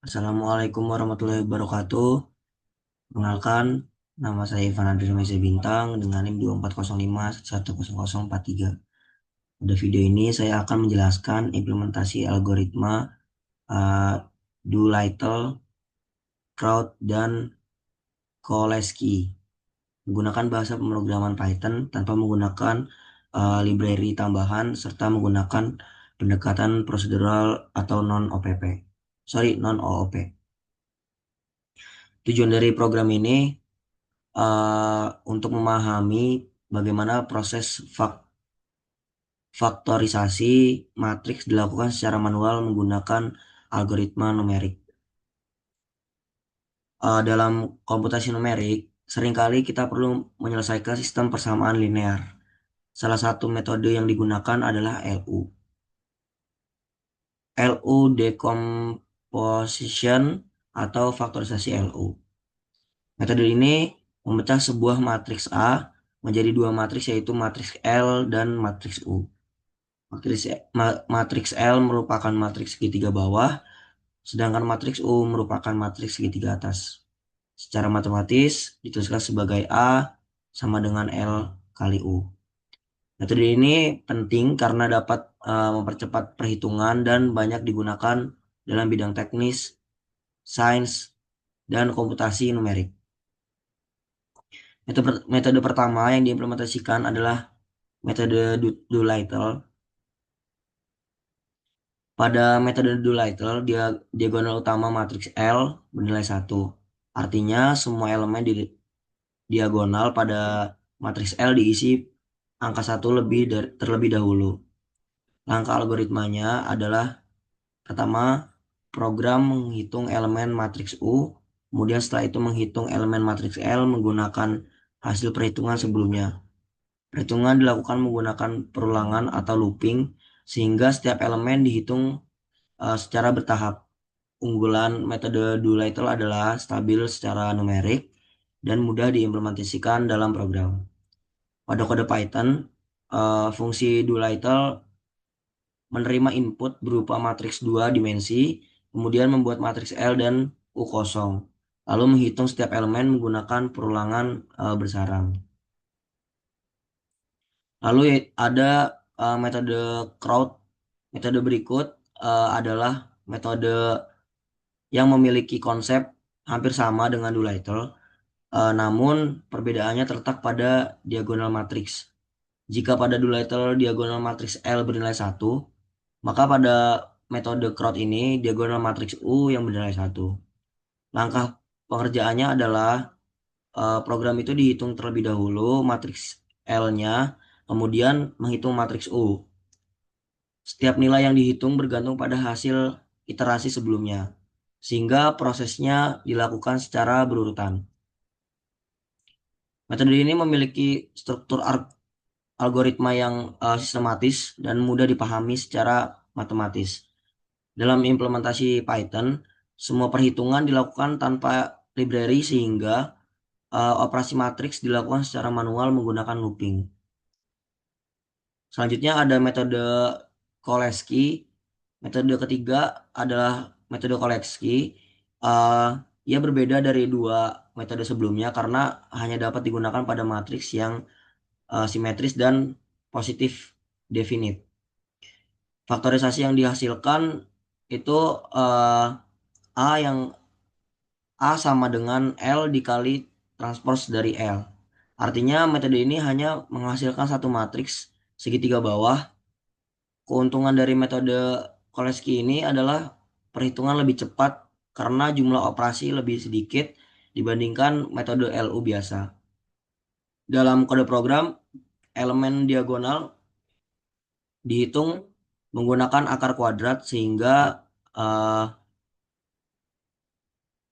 Assalamualaikum warahmatullahi wabarakatuh. Perkenalkan, nama saya Ivan Adri Mesa Bintang dengan NIM 2405110043. Pada video ini saya akan menjelaskan implementasi algoritma uh, Doolittle, Crowd, dan Cholesky menggunakan bahasa pemrograman Python tanpa menggunakan library tambahan serta menggunakan pendekatan prosedural atau non-OOP. Tujuan dari program ini untuk memahami bagaimana proses faktorisasi matriks dilakukan secara manual menggunakan algoritma numerik. Dalam komputasi numerik, seringkali kita perlu menyelesaikan sistem persamaan linear. Salah satu metode yang digunakan adalah LU. LU decomposition atau faktorisasi LU. Metode ini memecah sebuah matriks A menjadi dua matriks yaitu matriks L dan matriks U. Matriks L merupakan matriks segitiga bawah, sedangkan matriks U merupakan matriks segitiga atas. Secara matematis dituliskan sebagai A sama dengan L kali U. Metode ini penting karena dapat mempercepat perhitungan dan banyak digunakan dalam bidang teknis, sains, dan komputasi numerik. Metode pertama yang diimplementasikan adalah metode Doolittle. Pada metode Doolittle, diagonal utama matriks L bernilai 1. Artinya, semua elemen di diagonal pada matriks L diisi angka 1 terlebih dahulu. Langkah algoritmanya adalah pertama, program menghitung elemen matriks U, kemudian setelah itu menghitung elemen matriks L menggunakan hasil perhitungan sebelumnya. Perhitungan dilakukan menggunakan perulangan atau looping, sehingga setiap elemen dihitung secara bertahap. Unggulan metode Doolittle adalah stabil secara numerik dan mudah diimplementasikan dalam program. Pada kode Python, fungsi Doolittle menerima input berupa matriks 2 dimensi, kemudian membuat matriks L dan U kosong, lalu menghitung setiap elemen menggunakan perulangan bersarang. Lalu ada metode crowd. Metode berikut adalah metode yang memiliki konsep hampir sama dengan Doolittle, namun perbedaannya terletak pada diagonal matriks. Jika pada Doolittle diagonal matriks L bernilai 1, maka pada metode crowd ini diagonal matriks U yang bernilai 1. Langkah pengerjaannya adalah program itu dihitung terlebih dahulu matriks L-nya, kemudian menghitung matriks U. Setiap nilai yang dihitung bergantung pada hasil iterasi sebelumnya, sehingga prosesnya dilakukan secara berurutan. Metode ini memiliki struktur algoritma yang sistematis dan mudah dipahami secara matematis. Dalam implementasi Python, semua perhitungan dilakukan tanpa library sehingga operasi matriks dilakukan secara manual menggunakan looping. Selanjutnya ada metode Cholesky. Metode ketiga adalah metode Cholesky. Uh, Ia berbeda dari dua metode sebelumnya karena hanya dapat digunakan pada matriks yang simetris dan positif definite. Faktorisasi yang dihasilkan itu A yang A sama dengan L dikali transpose dari L. Artinya metode ini hanya menghasilkan satu matriks segitiga bawah. Keuntungan dari metode Cholesky ini adalah perhitungan lebih cepat karena jumlah operasi lebih sedikit dibandingkan metode LU biasa. Dalam kode program, elemen diagonal dihitung menggunakan akar kuadrat sehingga eh,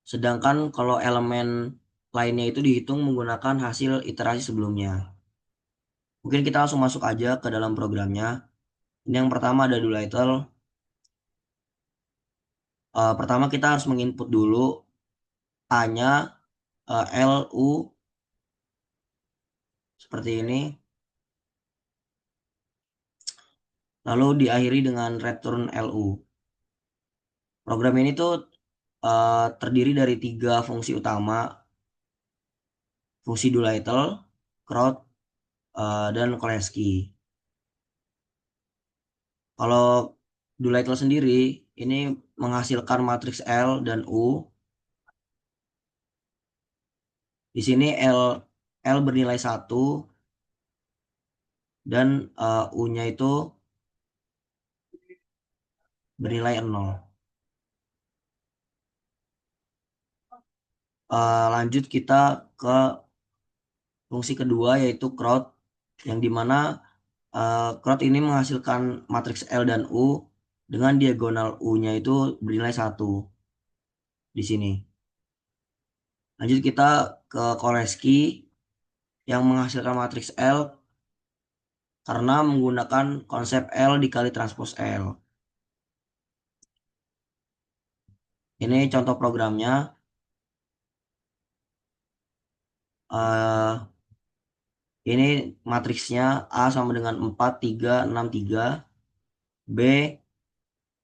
sedangkan kalau elemen lainnya itu dihitung menggunakan hasil iterasi sebelumnya. Mungkin kita langsung masuk aja ke dalam programnya. Ini yang pertama ada Doolittle. Pertama kita harus menginput dulu A-nya L, U seperti ini. Lalu diakhiri dengan return LU. Program ini tuh terdiri dari tiga fungsi utama, fungsi Doolittle, Crowd, dan Koleski. Kalau Doolittle sendiri ini menghasilkan matriks L dan U. Di sini L bernilai satu dan U-nya itu bernilai nol. Lanjut kita ke fungsi kedua yaitu crowd, yang dimana crowd ini menghasilkan matriks L dan U dengan diagonal U-nya itu bernilai satu di sini. Lanjut kita ke Koreski yang menghasilkan matriks L karena menggunakan konsep L dikali transpos L. Ini contoh programnya. eh ini matriksnya A sama dengan 4, 3, 6, 3, B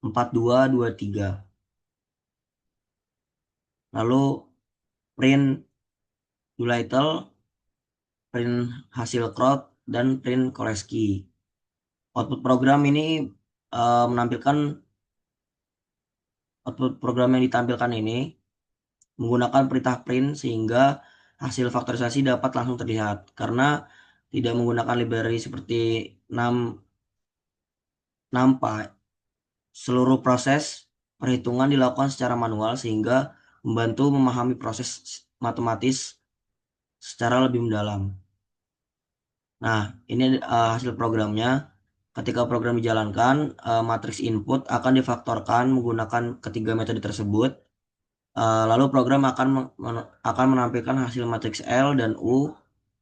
4, 2, 2, 3. Lalu print Doolittle, print hasil crowd, dan print Koreski. Output program ini menampilkan output program yang ditampilkan ini menggunakan perintah print sehingga hasil faktorisasi dapat langsung terlihat karena tidak menggunakan library seperti NumPy. Seluruh proses perhitungan dilakukan secara manual sehingga membantu memahami proses matematis secara lebih mendalam. Nah, ini hasil programnya. Ketika program dijalankan, matriks input akan difaktorkan menggunakan ketiga metode tersebut. Lalu program akan menampilkan hasil matriks L dan U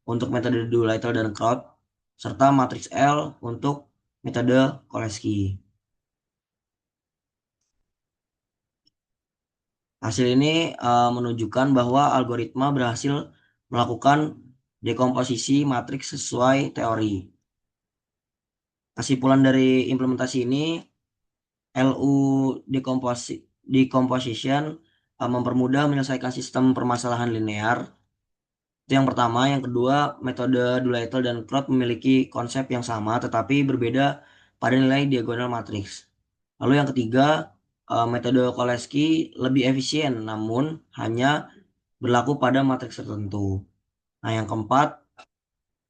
untuk metode Doolittle dan Crowd, serta matriks L untuk metode Koleski. Hasil ini menunjukkan bahwa algoritma berhasil melakukan dekomposisi matriks sesuai teori. Kesimpulan dari implementasi ini, LU decomposition mempermudah menyelesaikan sistem permasalahan linear. Itu yang pertama. Yang kedua, metode Doolittle dan Crowd memiliki konsep yang sama tetapi berbeda pada nilai diagonal matriks. Lalu yang ketiga, metode Koleski lebih efisien namun hanya berlaku pada matriks tertentu. Nah, yang keempat,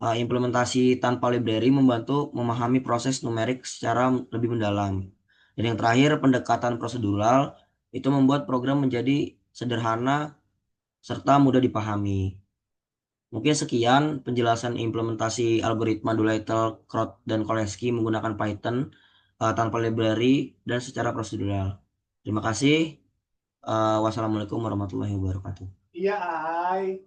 implementasi tanpa library membantu memahami proses numerik secara lebih mendalam. Dan yang terakhir, pendekatan prosedural itu membuat program menjadi sederhana serta mudah dipahami. Mungkin sekian penjelasan implementasi algoritma Doolittle, Crowd, dan Koleski menggunakan Python tanpa library dan secara prosedural. Terima kasih. Wassalamualaikum warahmatullahi wabarakatuh. Iya, Ai.